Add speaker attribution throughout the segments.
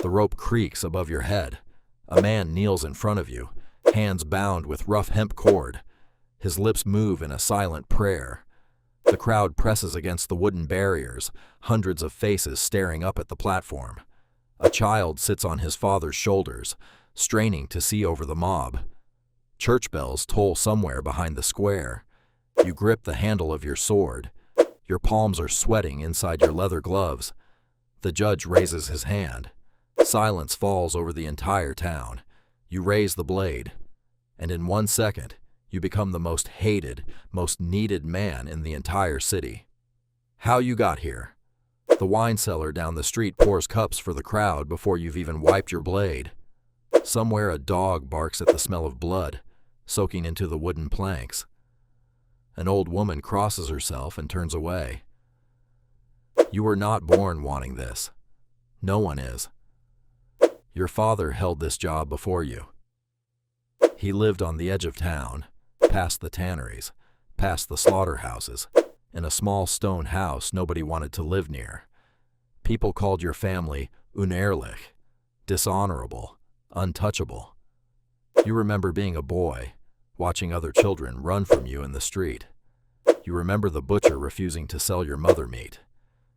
Speaker 1: The rope creaks above your head. A man kneels in front of you, hands bound with rough hemp cord. His lips move in a silent prayer. The crowd presses against the wooden barriers, hundreds of faces staring up at the platform. A child sits on his father's shoulders, straining to see over the mob. Church bells toll somewhere behind the square. You grip the handle of your sword. Your palms are sweating inside your leather gloves. The judge raises his hand. Silence falls over the entire town. You raise the blade, and in 1 second, you become the most hated, most needed man in the entire city. How you got here? The wine cellar down the street pours cups for the crowd before you've even wiped your blade. Somewhere a dog barks at the smell of blood, soaking into the wooden planks. An old woman crosses herself and turns away. You were not born wanting this. No one is. Your father held this job before you. He lived on the edge of town, past the tanneries, past the slaughterhouses, in a small stone house nobody wanted to live near. People called your family unehrlich, dishonorable, untouchable. You remember being a boy, watching other children run from you in the street. You remember the butcher refusing to sell your mother meat.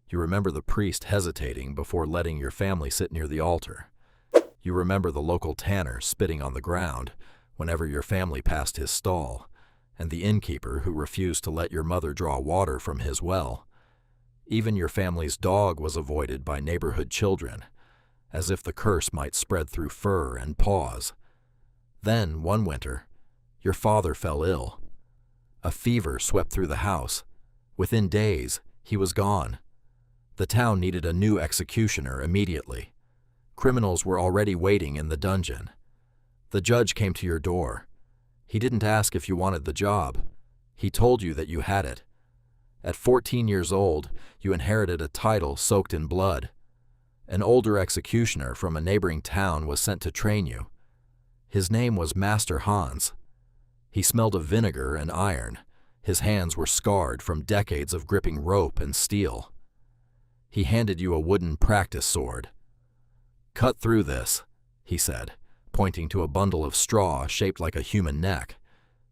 Speaker 1: You remember the priest hesitating before letting your family sit near the altar. You remember the local tanner spitting on the ground whenever your family passed his stall, and the innkeeper who refused to let your mother draw water from his well. Even your family's dog was avoided by neighborhood children, as if the curse might spread through fur and paws. Then, one winter, your father fell ill. A fever swept through the house. Within days, he was gone. The town needed a new executioner immediately. Criminals were already waiting in the dungeon. The judge came to your door. He didn't ask if you wanted the job. He told you that you had it. At 14 years old, you inherited a title soaked in blood. An older executioner from a neighboring town was sent to train you. His name was Master Hans. He smelled of vinegar and iron. His hands were scarred from decades of gripping rope and steel. He handed you a wooden practice sword. "Cut through this," he said, pointing to a bundle of straw shaped like a human neck.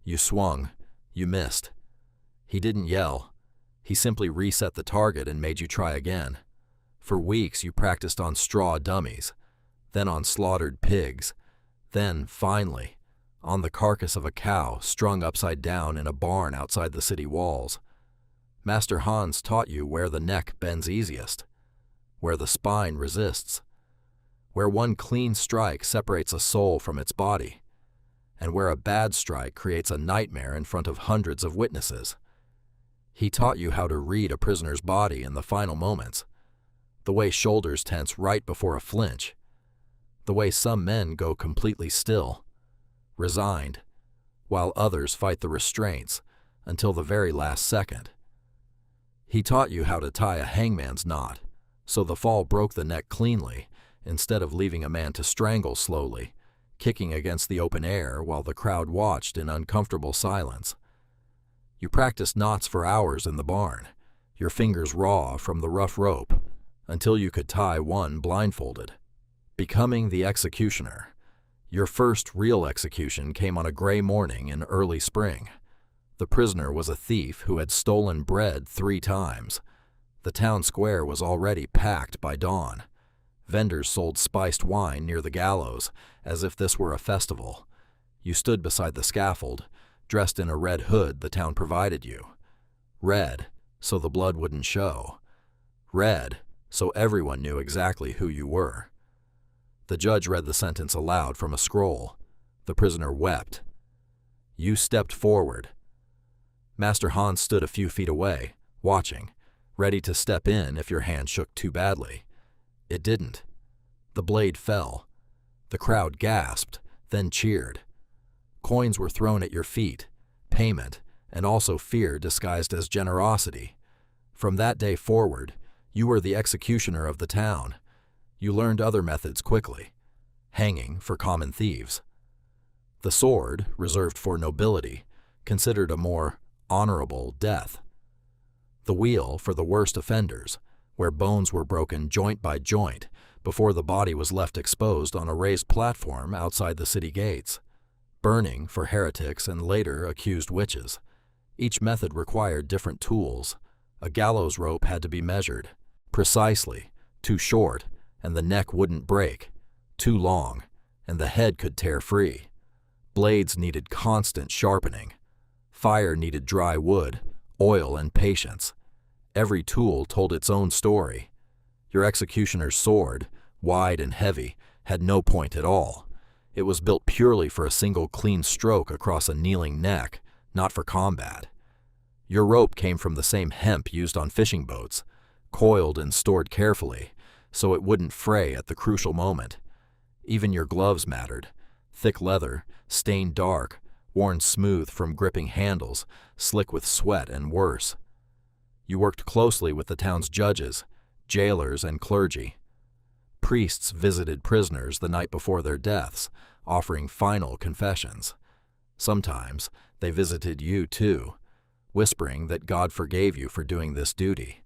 Speaker 1: You swung. You missed. He didn't yell. He simply reset the target and made you try again. For weeks you practiced on straw dummies, then on slaughtered pigs, then, finally, on the carcass of a cow strung upside down in a barn outside the city walls. Master Hans taught you where the neck bends easiest, where the spine resists, where one clean strike separates a soul from its body, and where a bad strike creates a nightmare in front of hundreds of witnesses. He taught you how to read a prisoner's body in the final moments, the way shoulders tense right before a flinch, the way some men go completely still, resigned, while others fight the restraints until the very last second. He taught you how to tie a hangman's knot, so the fall broke the neck cleanly, instead of leaving a man to strangle slowly, kicking against the open air while the crowd watched in uncomfortable silence. You practiced knots for hours in the barn, your fingers raw from the rough rope, until you could tie one blindfolded. Becoming the executioner. Your first real execution came on a gray morning in early spring. The prisoner was a thief who had stolen bread 3 times. The town square was already packed by dawn. Vendors sold spiced wine near the gallows, as if this were a festival. You stood beside the scaffold, dressed in a red hood the town provided you. Red, so the blood wouldn't show. Red, so everyone knew exactly who you were. The judge read the sentence aloud from a scroll. The prisoner wept. You stepped forward. Master Hans stood a few feet away, watching, ready to step in if your hand shook too badly. It didn't. The blade fell. The crowd gasped, then cheered. Coins were thrown at your feet, payment, and also fear disguised as generosity. From that day forward, you were the executioner of the town. You learned other methods quickly. Hanging for common thieves. The sword, reserved for nobility, considered a more honorable death. The wheel for the worst offenders, where bones were broken joint by joint before the body was left exposed on a raised platform outside the city gates. Burning for heretics and later accused witches. Each method required different tools. A gallows rope had to be measured precisely. Too short, and the neck wouldn't break. Too long, and the head could tear free. Blades needed constant sharpening. Fire needed dry wood, oil, and patience. Every tool told its own story. Your executioner's sword, wide and heavy, had no point at all. It was built purely for a single clean stroke across a kneeling neck, not for combat. Your rope came from the same hemp used on fishing boats, coiled and stored carefully, so it wouldn't fray at the crucial moment. Even your gloves mattered. Thick leather, stained dark, worn smooth from gripping handles, slick with sweat and worse. You worked closely with the town's judges, jailers, and clergy. Priests visited prisoners the night before their deaths, offering final confessions. Sometimes they visited you too, whispering that God forgave you for doing this duty.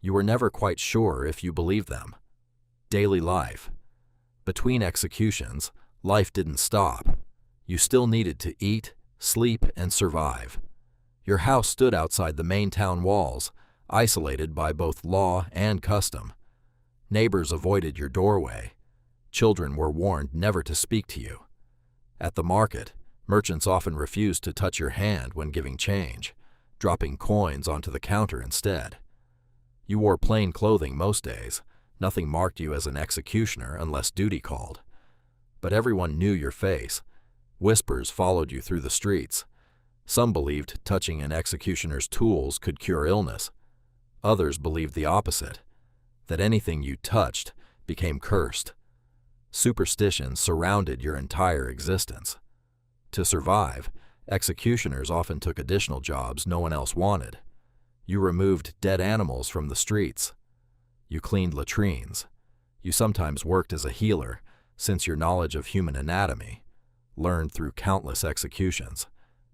Speaker 1: You were never quite sure if you believed them. Daily life. Between executions, life didn't stop. You still needed to eat, sleep, and survive. Your house stood outside the main town walls, isolated by both law and custom. Neighbors avoided your doorway. Children were warned never to speak to you. At the market, merchants often refused to touch your hand when giving change, dropping coins onto the counter instead. You wore plain clothing most days. Nothing marked you as an executioner unless duty called. But everyone knew your face. Whispers followed you through the streets. Some believed touching an executioner's tools could cure illness. Others believed the opposite, that anything you touched became cursed. Superstition surrounded your entire existence. To survive, executioners often took additional jobs no one else wanted. You removed dead animals from the streets. You cleaned latrines. You sometimes worked as a healer, since your knowledge of human anatomy, learned through countless executions,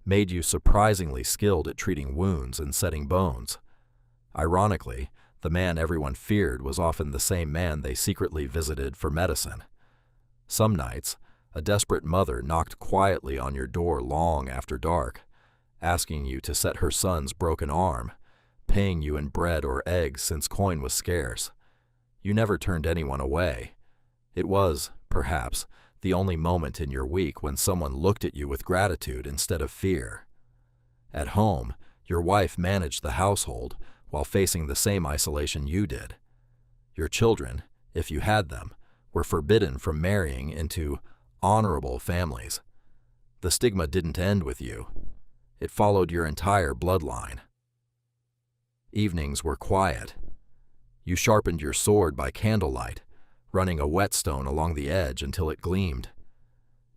Speaker 1: made you surprisingly skilled at treating wounds and setting bones. Ironically, the man everyone feared was often the same man they secretly visited for medicine. Some nights, a desperate mother knocked quietly on your door long after dark, asking you to set her son's broken arm, paying you in bread or eggs since coin was scarce. You never turned anyone away. It was, perhaps, the only moment in your week when someone looked at you with gratitude instead of fear. At home, your wife managed the household while facing the same isolation you did. Your children, if you had them, were forbidden from marrying into honorable families. The stigma didn't end with you. It followed your entire bloodline. Evenings were quiet. You sharpened your sword by candlelight, running a whetstone along the edge until it gleamed.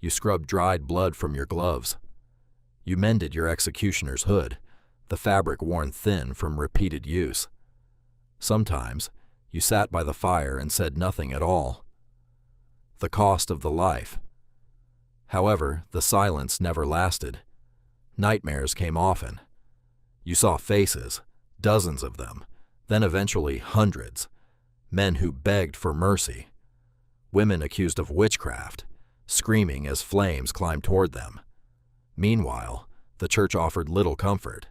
Speaker 1: You scrubbed dried blood from your gloves. You mended your executioner's hood, the fabric worn thin from repeated use. Sometimes, you sat by the fire and said nothing at all. The cost of the life. However, the silence never lasted. Nightmares came often. You saw faces, dozens of them, then eventually hundreds. Men who begged for mercy. Women accused of witchcraft, screaming as flames climbed toward them. Meanwhile, the church offered little comfort.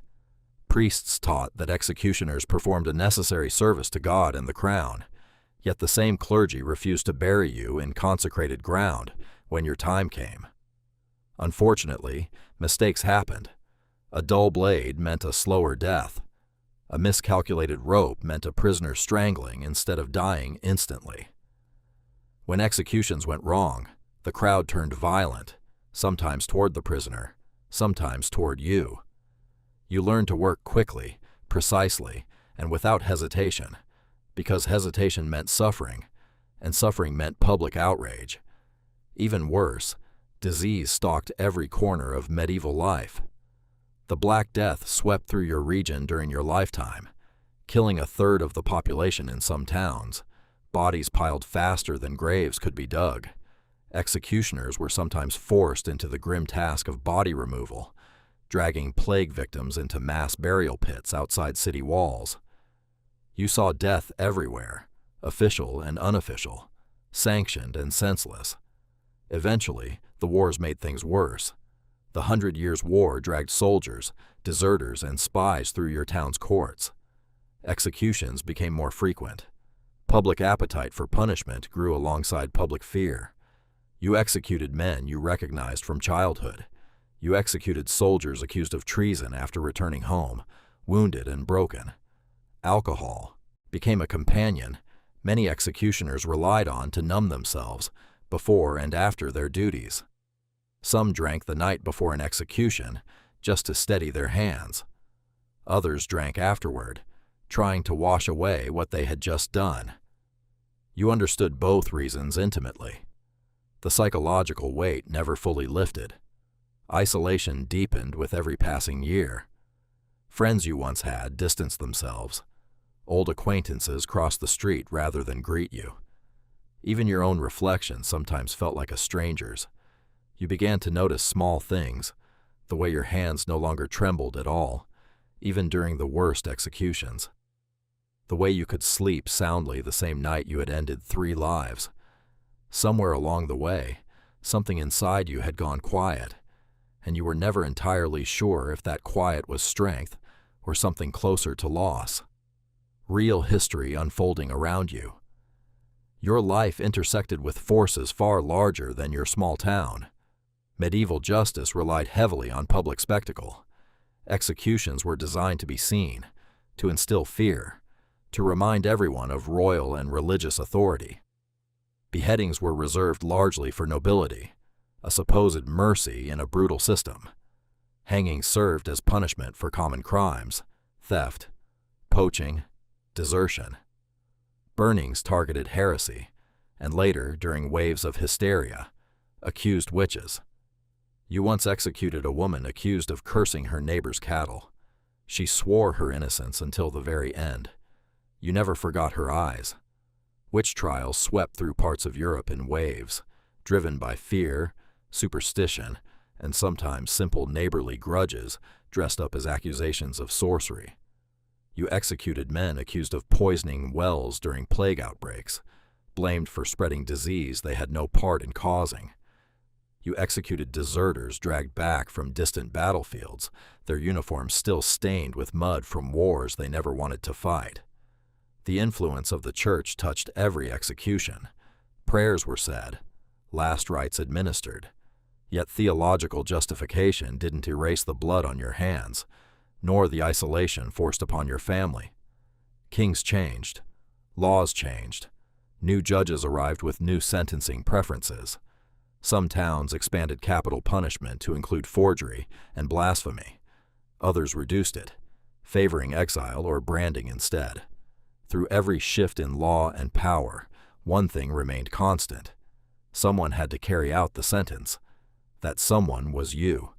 Speaker 1: Priests taught that executioners performed a necessary service to God and the crown, yet the same clergy refused to bury you in consecrated ground when your time came. Unfortunately, mistakes happened. A dull blade meant a slower death. A miscalculated rope meant a prisoner strangling instead of dying instantly. When executions went wrong, the crowd turned violent, sometimes toward the prisoner, sometimes toward you. You learned to work quickly, precisely, and without hesitation, because hesitation meant suffering, and suffering meant public outrage. Even worse, disease stalked every corner of medieval life. The Black Death swept through your region during your lifetime, killing a third of the population in some towns. Bodies piled faster than graves could be dug. Executioners were sometimes forced into the grim task of body removal, dragging plague victims into mass burial pits outside city walls. You saw death everywhere, official and unofficial, sanctioned and senseless. Eventually, the wars made things worse. The 100 Years' War dragged soldiers, deserters, and spies through your town's courts. Executions became more frequent. Public appetite for punishment grew alongside public fear. You executed men you recognized from childhood. You executed soldiers accused of treason after returning home, wounded and broken. Alcohol became a companion many executioners relied on to numb themselves before and after their duties. Some drank the night before an execution just to steady their hands. Others drank afterward, trying to wash away what they had just done. You understood both reasons intimately. The psychological weight never fully lifted. Isolation deepened with every passing year. Friends you once had distanced themselves. Old acquaintances crossed the street rather than greet you. Even your own reflection sometimes felt like a stranger's. You began to notice small things, the way your hands no longer trembled at all, even during the worst executions. The way you could sleep soundly the same night you had ended 3 lives. Somewhere along the way, something inside you had gone quiet, and you were never entirely sure if that quiet was strength or something closer to loss. Real history unfolding around you. Your life intersected with forces far larger than your small town. Medieval justice relied heavily on public spectacle. Executions were designed to be seen, to instill fear, to remind everyone of royal and religious authority. Beheadings were reserved largely for nobility, a supposed mercy in a brutal system. Hanging served as punishment for common crimes, theft, poaching, desertion. Burnings targeted heresy, and later, during waves of hysteria, accused witches. You once executed a woman accused of cursing her neighbor's cattle. She swore her innocence until the very end. You never forgot her eyes. Witch trials swept through parts of Europe in waves, driven by fear, superstition, and sometimes simple neighborly grudges dressed up as accusations of sorcery. You executed men accused of poisoning wells during plague outbreaks, blamed for spreading disease they had no part in causing. You executed deserters dragged back from distant battlefields, their uniforms still stained with mud from wars they never wanted to fight. The influence of the church touched every execution. Prayers were said, last rites administered. Yet theological justification didn't erase the blood on your hands, nor the isolation forced upon your family. Kings changed. Laws changed. New judges arrived with new sentencing preferences. Some towns expanded capital punishment to include forgery and blasphemy. Others reduced it, favoring exile or branding instead. Through every shift in law and power, one thing remained constant. Someone had to carry out the sentence. That someone was you.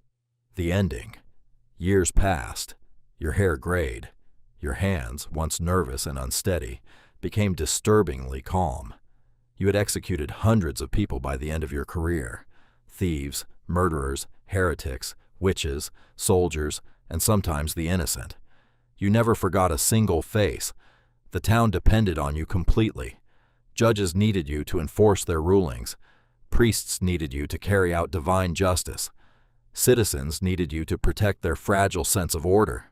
Speaker 1: The ending. Years passed. Your hair grayed. Your hands, once nervous and unsteady, became disturbingly calm. You had executed hundreds of people by the end of your career. Thieves, murderers, heretics, witches, soldiers, and sometimes the innocent. You never forgot a single face. The town depended on you completely. Judges needed you to enforce their rulings. Priests needed you to carry out divine justice. Citizens needed you to protect their fragile sense of order.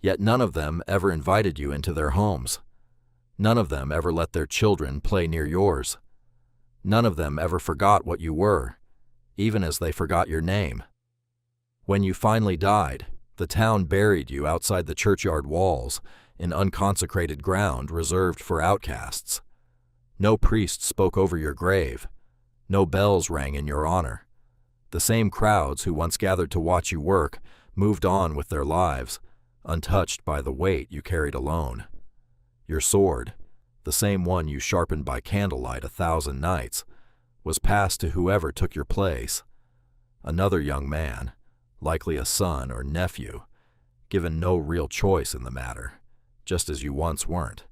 Speaker 1: Yet none of them ever invited you into their homes. None of them ever let their children play near yours. None of them ever forgot what you were, even as they forgot your name. When you finally died, the town buried you outside the churchyard walls in unconsecrated ground reserved for outcasts. No priest spoke over your grave. No bells rang in your honor. The same crowds who once gathered to watch you work moved on with their lives, untouched by the weight you carried alone. Your sword, the same one you sharpened by candlelight 1,000 nights, was passed to whoever took your place. Another young man, likely a son or nephew, given no real choice in the matter, just as you once weren't.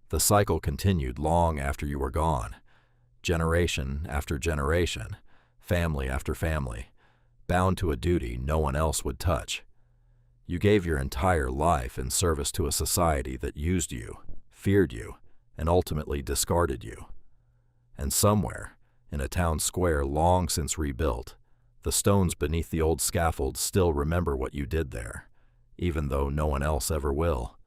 Speaker 1: The cycle continued long after you were gone, generation after generation, family after family, bound to a duty no one else would touch. You gave your entire life in service to a society that used you. feared you, and ultimately discarded you. And somewhere, in a town square long since rebuilt, the stones beneath the old scaffolds still remember what you did there, even though no one else ever will.